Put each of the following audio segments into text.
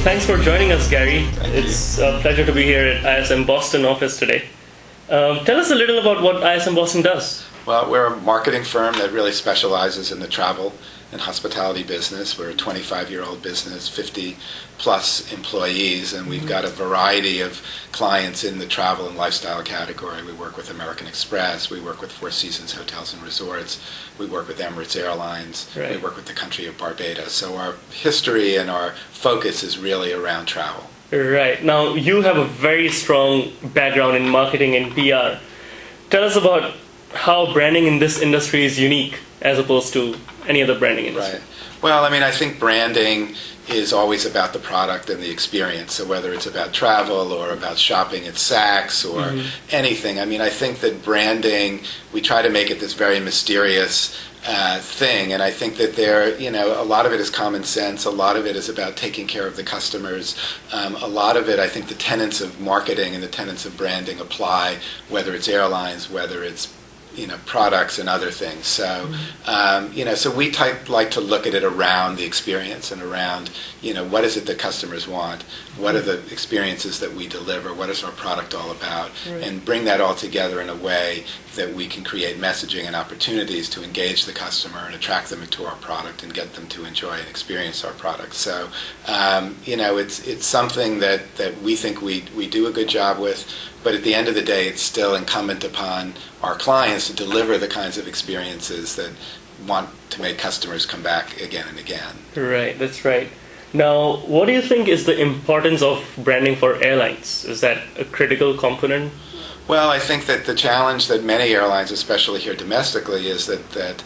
thanks for joining us, Gary. It's a pleasure to be here at ISM Boston office today. Tell us a little about what ISM Boston does. Well, we're a marketing firm that really specializes in the travel and hospitality business. We're a 25-year-old business, 50-plus employees, and we've got a variety of clients in the travel and lifestyle category. We work with American Express, we work with Four Seasons Hotels and Resorts, we work with Emirates Airlines, Right. We work with the country of Barbados. So our history and our focus is really around travel. Right. Now, you have a very strong background in marketing and PR. Tell us about how branding in this industry is unique as opposed to any other branding industry. Right. Well, I think branding is always about the product and the experience. So whether it's about travel or about shopping at Saks or anything, I think that branding, we try to make it this very mysterious thing, and I think that a lot of it is common sense, a lot of it is about taking care of the customers, a lot of it, I think the tenets of marketing and the tenets of branding apply, whether it's airlines, whether it's products and other things. So, so we like to look at it around the experience and around, what is it that customers want? What are the experiences that we deliver? What is our product all about? Right. And bring that all together in a way that we can create messaging and opportunities to engage the customer and attract them into our product and get them to enjoy and experience our product. So, it's something that we think we do a good job with, but at the end of the day, it's still incumbent upon our clients to deliver the kinds of experiences that want to make customers come back again and again. Right, that's right. Now, what do you think is the importance of branding for airlines? Is that a critical component? Well, I think that the challenge that many airlines, especially here domestically, is that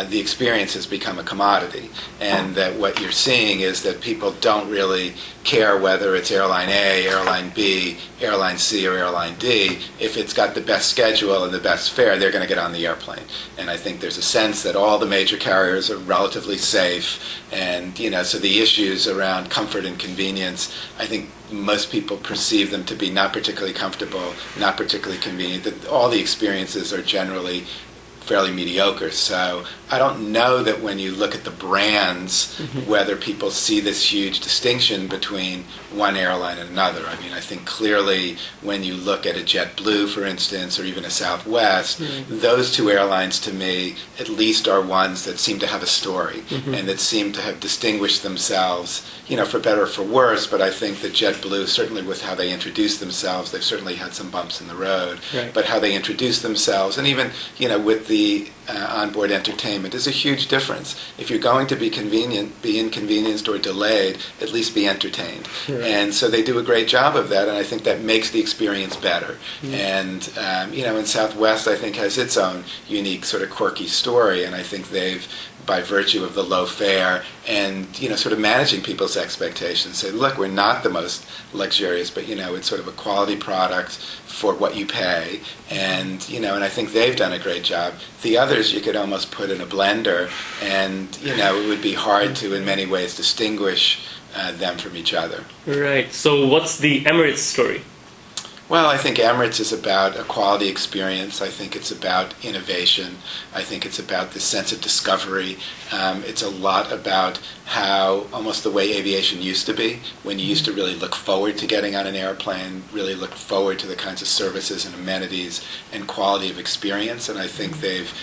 the experience has become a commodity, and that what you're seeing is that people don't really care whether it's airline A, airline B, airline C, or airline D. If it's got the best schedule and the best fare, they're going to get on the airplane. And I think there's a sense that all the major carriers are relatively safe, and so the issues around comfort and convenience, I think most people perceive them to be not particularly comfortable, not particularly convenient, that all the experiences are generally fairly mediocre. So I don't know that when you look at the brands, whether people see this huge distinction between one airline and another. I think clearly when you look at a JetBlue, for instance, or even a Southwest, those two airlines to me at least are ones that seem to have a story and that seem to have distinguished themselves, for better or for worse. But I think that JetBlue, certainly with how they introduced themselves, they've certainly had some bumps in the road, Right. but how they introduced themselves, and even, with the onboard entertainment is a huge difference. If you're going to be inconvenienced or delayed, at least be entertained. Right. And so they do a great job of that, and I think that makes the experience better. And, and Southwest, I think, has its own unique sort of quirky story, and I think they've, by virtue of the low fare and, sort of managing people's expectations, say, look, we're not the most luxurious, but, it's sort of a quality product for what you pay. And, and I think they've done a great job. The others you could almost put in a blender, and, it would be hard to, in many ways, distinguish them from each other. Right. So what's the Emirates story? Well, I think Emirates is about a quality experience. I think it's about innovation. I think it's about this sense of discovery. It's a lot about how almost the way aviation used to be, when you used to really look forward to getting on an airplane, really look forward to the kinds of services and amenities and quality of experience. And I think they've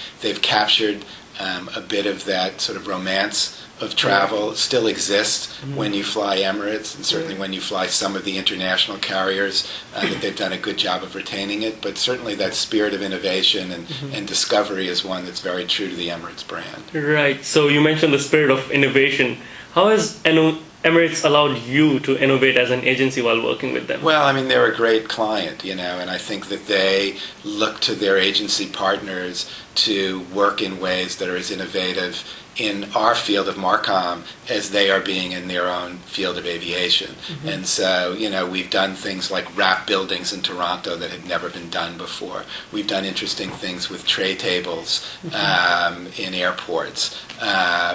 captured a bit of that sort of romance of travel. It still exists when you fly Emirates, and certainly when you fly some of the international carriers, that they've done a good job of retaining it. But certainly that spirit of innovation and discovery is one that's very true to the Emirates brand. Right. So you mentioned the spirit of innovation. How has Emirates allowed you to innovate as an agency while working with them? Well, they're a great client, and I think that they look to their agency partners to work in ways that are as innovative in our field of Marcom as they are being in their own field of aviation. And so, we've done things like wrap buildings in Toronto that had never been done before. We've done interesting things with tray tables in airports.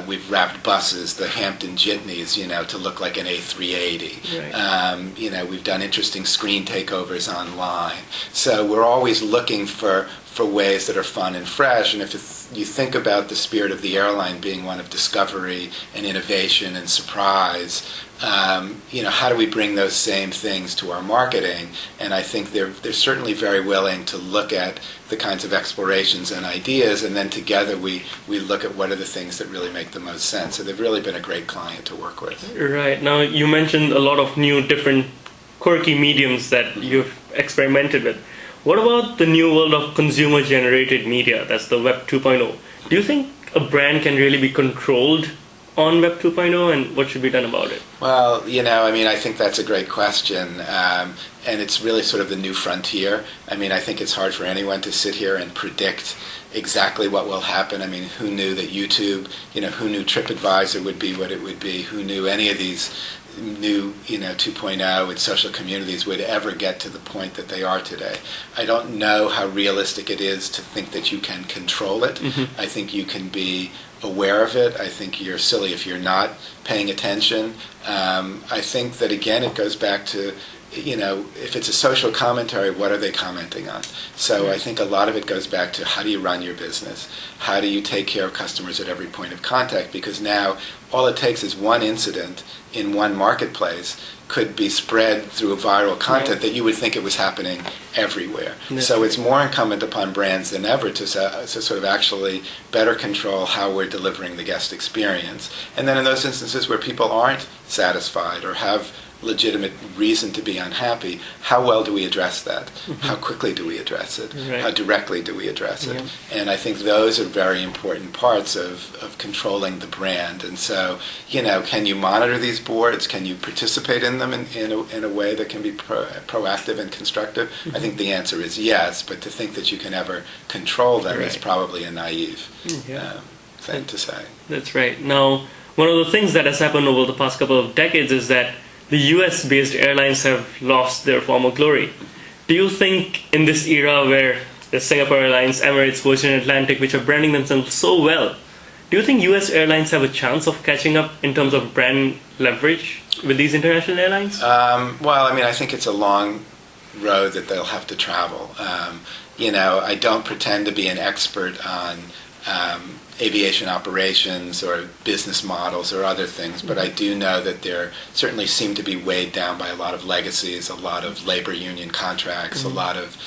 We've wrapped buses, the Hampton Jitneys, to look like an A380. Right. We've done interesting screen takeovers online. So we're always looking for ways that are fun and fresh. And if you think about the spirit of the airline being one of discovery and innovation and surprise, how do we bring those same things to our marketing? And I think they're certainly very willing to look at the kinds of explorations and ideas, and then together we look at what are the things that really make the most sense. So they've really been a great client to work with. Right. Now, you mentioned a lot of new, different, quirky mediums that you've experimented with. What about the new world of consumer-generated media? That's the Web 2.0. Do you think a brand can really be controlled on Web 2.0, and what should be done about it? Well, I think that's a great question, and it's really sort of the new frontier. I think it's hard for anyone to sit here and predict exactly what will happen. Who knew that YouTube, who knew TripAdvisor would be what it would be? Who knew any of these new, 2.0 and social communities would ever get to the point that they are today? I don't know how realistic it is to think that you can control it. I think you can be aware of it. I think you're silly if you're not paying attention. I think that, again, it goes back to, if it's a social commentary, what are they commenting on? So I think a lot of it goes back to how do you run your business? How do you take care of customers at every point of contact? Because now all it takes is one incident in one marketplace could be spread through a viral content that you would think it was happening everywhere. So it's more incumbent upon brands than ever to sort of actually better control how we're delivering the guest experience. And then in those instances where people aren't satisfied or have legitimate reason to be unhappy, how well do we address that? How quickly do we address it? How directly do we address it? And I think those are very important parts of controlling the brand. And so, can you monitor these boards? Can you participate in them in a way that can be proactive and constructive? I think the answer is yes, but to think that you can ever control them is probably a naive thing to say. That's right. Now, one of the things that has happened over the past couple of decades is that the US-based airlines have lost their former glory. Do you think in this era where the Singapore Airlines, Emirates, Virgin Atlantic, which are branding themselves so well, do you think US airlines have a chance of catching up in terms of brand leverage with these international airlines? I think it's a long road that they'll have to travel. I don't pretend to be an expert on aviation operations or business models or other things, but I do know that there certainly seem to be weighed down by a lot of legacies, a lot of labor union contracts, a lot of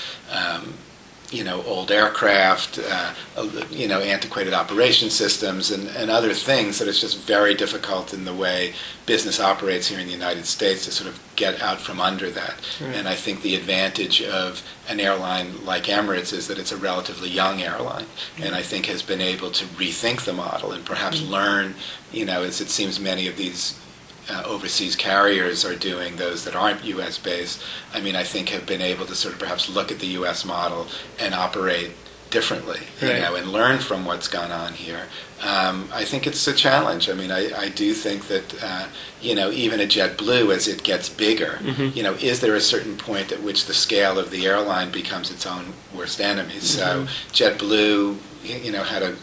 old aircraft, antiquated operation systems, and other things that it's just very difficult in the way business operates here in the United States to sort of get out from under that. And I think the advantage of an airline like Emirates is that it's a relatively young airline, and I think has been able to rethink the model and perhaps learn, as it seems many of these overseas carriers are doing, those that aren't U.S. based, I think have been able to sort of perhaps look at the U.S. model and operate differently, and learn from what's gone on here. I think it's a challenge. I do think that, even a JetBlue, as it gets bigger, is there a certain point at which the scale of the airline becomes its own worst enemy? So JetBlue, had a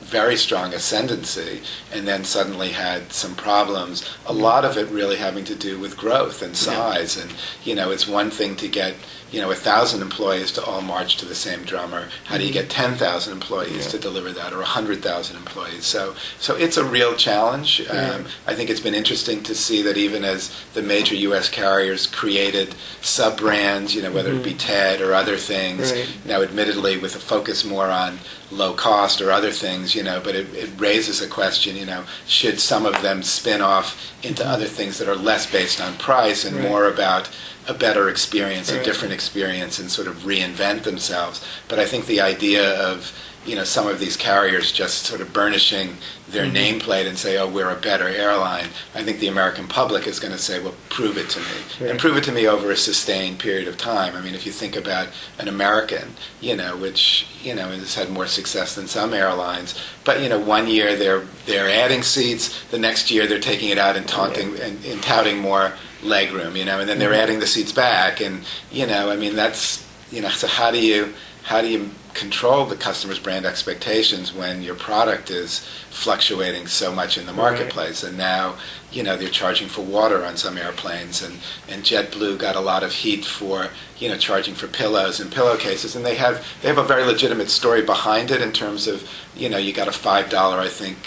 very strong ascendancy and then suddenly had some problems. A lot of it really having to do with growth and size. And, it's one thing to get, 1,000 employees to all march to the same drummer. How do you get 10,000 employees to deliver that, or 100,000 employees? So it's a real challenge. I think it's been interesting to see that even as the major U.S. carriers created sub-brands, whether it be TED or other things, now admittedly with a focus more on low cost or other things, but it raises a question, should some of them spin off into other things that are less based on price and more about a better experience, a different experience, and sort of reinvent themselves. But I think the idea of, some of these carriers just sort of burnishing their nameplate and say, oh, we're a better airline, I think the American public is going to say, well, prove it to me. And prove it to me over a sustained period of time. If you think about an American, which, has had more success than some airlines, but, 1 year they're adding seats, the next year they're taking it out and taunting and touting more legroom, and then they're adding the seats back, and, that's, so how do how do you control the customer's brand expectations when your product is fluctuating so much in the marketplace? And now, they're charging for water on some airplanes, and JetBlue got a lot of heat for, charging for pillows and pillowcases, and they have a very legitimate story behind it in terms of, you got a $5, I think,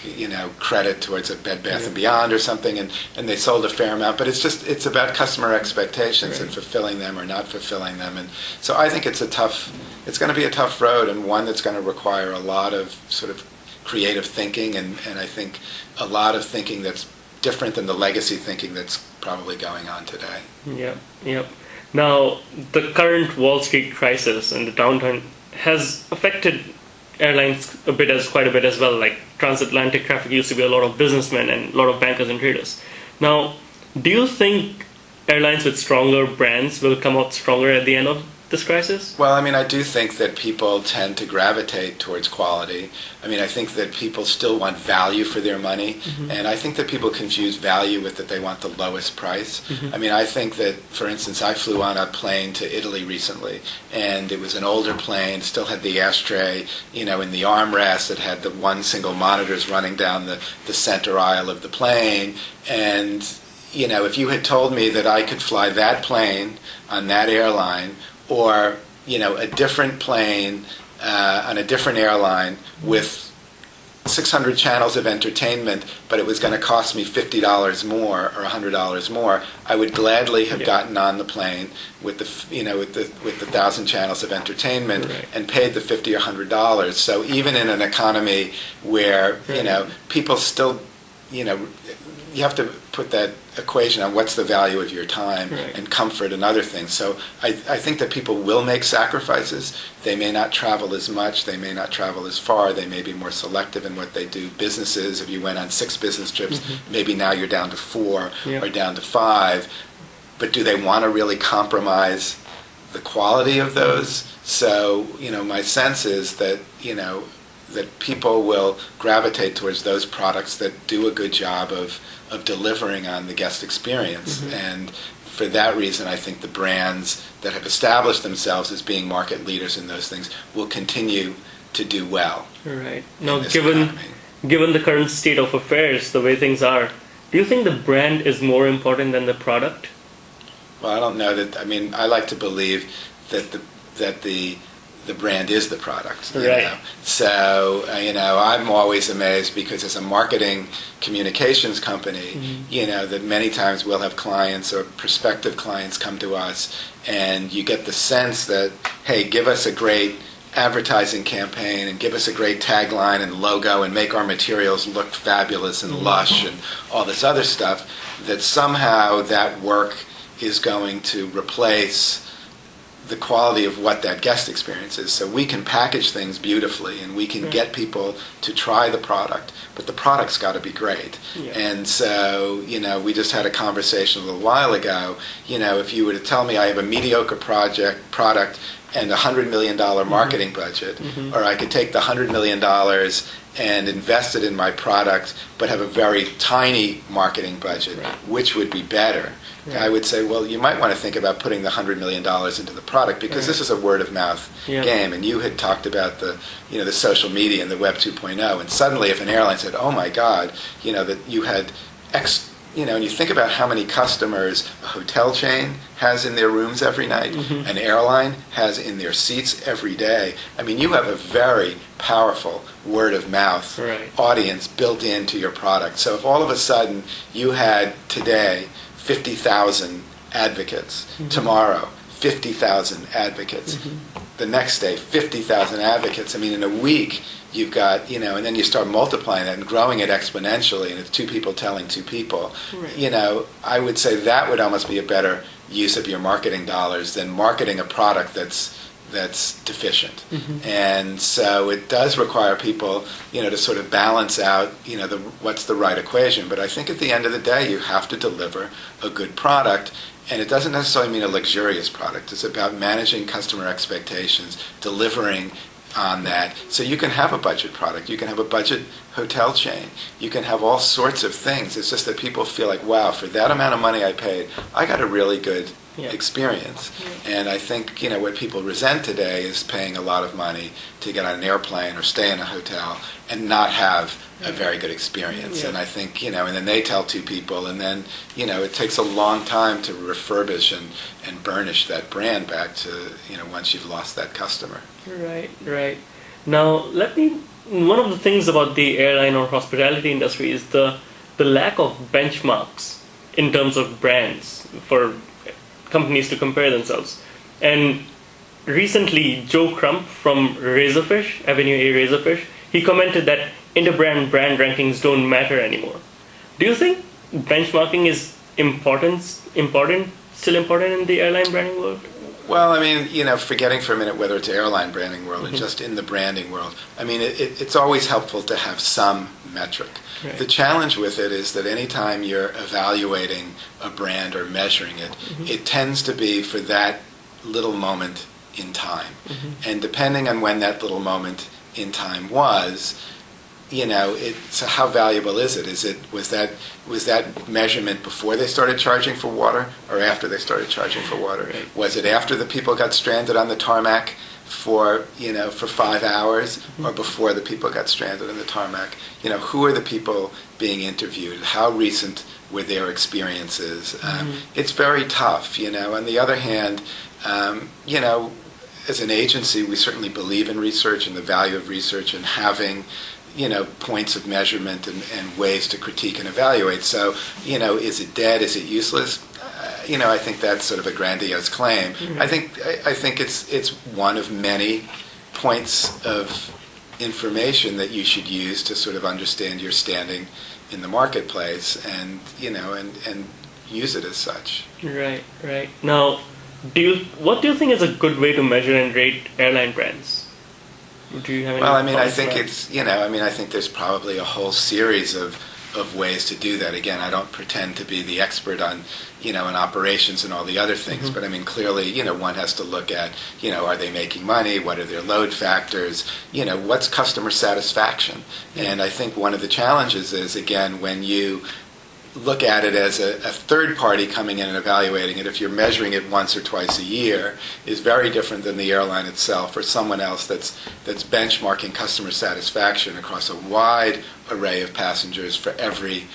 credit towards a Bed Bath & Beyond or something, and they sold a fair amount, but it's about customer expectations and fulfilling them or not fulfilling them. And so I think it's going to be a tough road, and one that's going to require a lot of sort of creative thinking, and I think a lot of thinking that's different than the legacy thinking that's probably going on today. Yep. Now, the current Wall Street crisis and the downturn has affected airlines quite a bit as well. Like transatlantic traffic used to be a lot of businessmen and a lot of bankers and traders. Now, do you think airlines with stronger brands will come out stronger at the end of this crisis? Well, I do think that people tend to gravitate towards quality. I think that people still want value for their money, and I think that people confuse value with that they want the lowest price. I think that, for instance, I flew on a plane to Italy recently, and it was an older plane, still had the ashtray, in the armrest. It had the one single monitors running down the center aisle of the plane, and if you had told me that I could fly that plane on that airline, or a different plane on a different airline with 600 channels of entertainment, but it was going to cost me $50 more or $100 more, I would gladly have gotten on the plane with the 1,000 channels of entertainment and paid the $50 or $100. So even in an economy where people still, you have to put that equation on what's the value of your time and comfort and other things. So I think that people will make sacrifices. They may not travel as much. They may not travel as far. They may be more selective in what they do. Businesses, if you went on 6 business trips, maybe now you're down to 4 or down to 5. But do they want to really compromise the quality of those? So, my sense is that, that people will gravitate towards those products that do a good job of delivering on the guest experience. And for that reason, I think the brands that have established themselves as being market leaders in those things will continue to do well. Right. Now, given the current state of affairs, the way things are, do you think the brand is more important than the product? Well, I don't know that. I like to believe that the brand is the product. So, I'm always amazed because as a marketing communications company, that many times we'll have clients or prospective clients come to us, and you get the sense that, hey, give us a great advertising campaign and give us a great tagline and logo and make our materials look fabulous and lush and all this other stuff, that somehow that work is going to replace the quality of what that guest experience is. So we can package things beautifully and we can get people to try the product, but the product's got to be great. And so, we just had a conversation a little while ago, if you were to tell me I have a mediocre product and a $100 million marketing budget, or I could take the $100 million and invest it in my product, but have a very tiny marketing budget, which would be better? I would say, well, you might want to think about putting the $100 million into the product, because this is a word-of-mouth game. And you had talked about the social media and the Web 2.0, and suddenly if an airline said, oh my God, that you had X, and you think about how many customers a hotel chain has in their rooms every night, an airline has in their seats every day. You have a very powerful word-of-mouth audience built into your product. So if all of a sudden you had today 50,000 advocates, tomorrow 50,000 advocates, the next day 50,000 advocates, in a week you've got, and then you start multiplying that and growing it exponentially, and it's 2 people telling 2 people. I would say that would almost be a better use of your marketing dollars than marketing a product that's deficient. And so it does require people, to sort of balance out, what's the right equation. But I think at the end of the day, you have to deliver a good product. And it doesn't necessarily mean a luxurious product. It's about managing customer expectations, delivering on that. So you can have a budget product. You can have a budget hotel chain. You can have all sorts of things. It's just that people feel like, wow, for that amount of money I paid, I got a really good experience. And I think, what people resent today is paying a lot of money to get on an airplane or stay in a hotel and not have a very good experience. And I think, and then they tell two people, and then, it takes a long time to refurbish and burnish that brand back to, once you've lost that customer. Right. Now, one of the things about the airline or hospitality industry is the lack of benchmarks in terms of brands for companies to compare themselves. And recently, Joe Crump from Razorfish, Avenue A Razorfish, he commented that interbrand brand rankings don't matter anymore. Do you think benchmarking is still important in the airline branding world? Well, forgetting for a minute whether it's airline branding world and just in the branding world, it's always helpful to have some metric. Right. The challenge with it is that anytime you're evaluating a brand or measuring it, it tends to be for that little moment in time. And depending on when that little moment in time was, so how valuable is it? Was that measurement before they started charging for water or after they started charging for water? Right. Was it after the people got stranded on the tarmac for 5 hours or before the people got stranded on the tarmac? Who are the people being interviewed? How recent were their experiences? It's very tough, On the other hand, as an agency, we certainly believe in research and the value of research and having points of measurement and ways to critique and evaluate. So, is it dead? Is it useless? I think that's sort of a grandiose claim. I think it's one of many points of information that you should use to sort of understand your standing in the marketplace and use it as such. Right. Now, what do you think is a good way to measure and rate airline brands? Do you have any I think I think there's probably a whole series of ways to do that. Again, I don't pretend to be the expert on, in operations and all the other things, but clearly, one has to look at, are they making money? What are their load factors? What's customer satisfaction? And I think one of the challenges is, again, when you look at it as a third party coming in and evaluating it, if you're measuring it once or twice a year, is very different than the airline itself or someone else that's benchmarking customer satisfaction across a wide array of passengers for every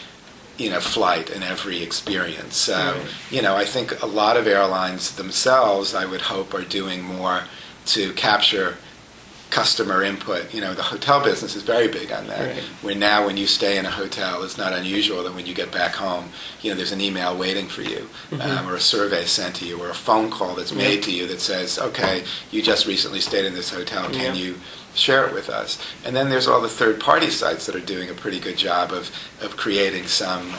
flight and every experience. So, I think a lot of airlines themselves, I would hope, are doing more to capture customer input. The hotel business is very big on that. Right. Where now when you stay in a hotel, it's not unusual that when you get back home, there's an email waiting for you, or a survey sent to you, or a phone call that's made to you that says, okay, you just recently stayed in this hotel, can you share it with us? And then there's all the third-party sites that are doing a pretty good job of creating some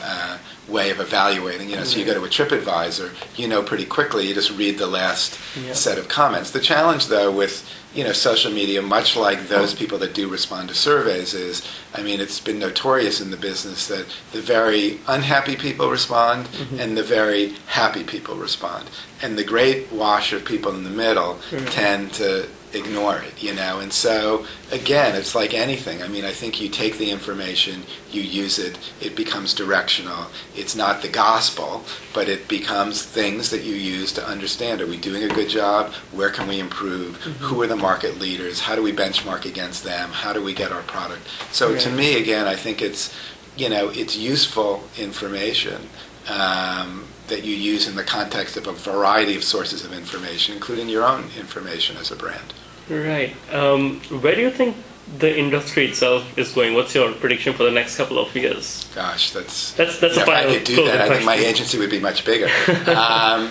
way of evaluating. So you go to a TripAdvisor, pretty quickly, you just read the last set of comments. The challenge, though, with social media, much like those people that do respond to surveys, is, it's been notorious in the business that the very unhappy people respond and the very happy people respond. And the great wash of people in the middle tend to ignore it, and so again, it's like anything. I think you take the information, you use it, it becomes directional. It's not the gospel, but it becomes things that you use to understand, are we doing a good job? Where can we improve? Who are the market leaders? How do we benchmark against them? How do we get our product? So to me, again, I think it's useful information that you use in the context of a variety of sources of information, including your own information as a brand. Right. Where do you think the industry itself is going? What's your prediction for the next couple of years? Gosh, that's a if I could do that, I think my agency would be much bigger. I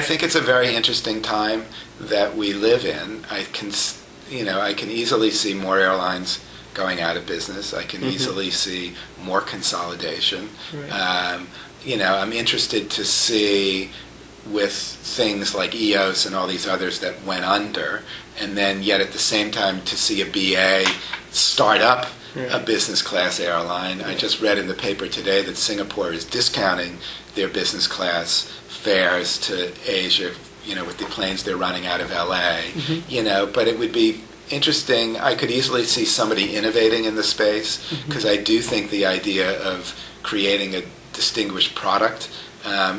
think it's a very interesting time that we live in. I can easily see more airlines going out of business. I can easily see more consolidation. Right. I'm interested to see with things like EOS and all these others that went under, and then yet at the same time to see a BA start up a business class airline. I just read in the paper today that Singapore is discounting their business class fares to Asia, with the planes they're running out of LA, but it would be interesting. I could easily see somebody innovating in the space, because I do think the idea of creating a distinguished product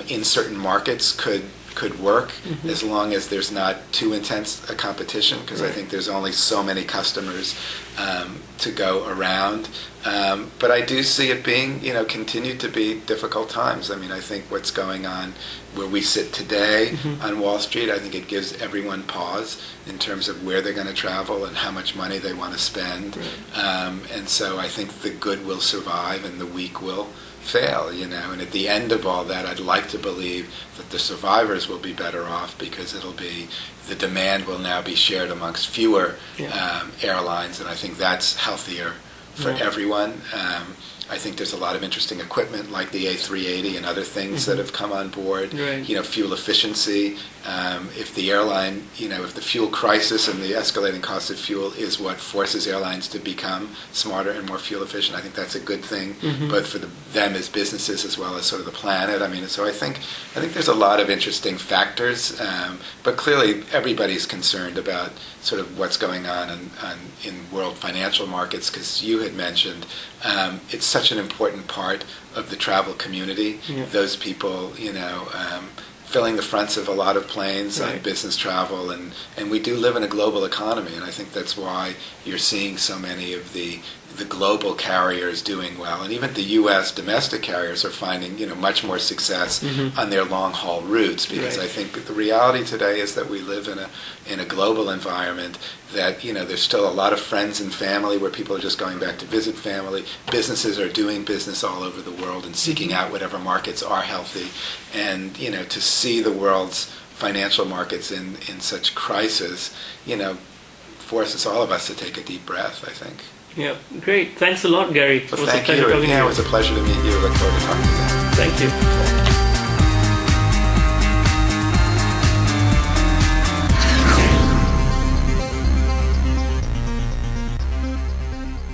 in certain markets could could work as long as there's not too intense a competition, because I think there's only so many customers to go around. But I do see it being, continue to be difficult times. I mean, I think what's going on where we sit today on Wall Street, I think it gives everyone pause in terms of where they're going to travel and how much money they want to spend. And so I think the good will survive and the weak will fail, and at the end of all that, I'd like to believe that the survivors will be better off, because the demand will now be shared amongst fewer airlines, and I think that's healthier for everyone. I think there's a lot of interesting equipment like the A380 and other things that have come on board. Fuel efficiency. If the airline, if the fuel crisis and the escalating cost of fuel is what forces airlines to become smarter and more fuel efficient, I think that's a good thing, both for them as businesses as well as sort of the planet. I mean, so I think there's a lot of interesting factors, but clearly everybody's concerned about sort of what's going on in world financial markets, because you had mentioned it's such an important part of the travel community. Those people, filling the fronts of a lot of planes on business travel, and we do live in a global economy, and I think that's why you're seeing so many of the global carriers doing well, and even the U.S. domestic carriers are finding much more success on their long haul routes, because I think the reality today is that we live in a global environment, that there's still a lot of friends and family where people are just going back to visit family. Businesses are doing business all over the world and seeking out whatever markets are healthy, and to see the world's financial markets in such crisis, forces all of us to take a deep breath, I think. Yeah, great. Thanks a lot, Gary. Well, thank you. It was a pleasure to meet you. Look forward to talking to you. Thank you.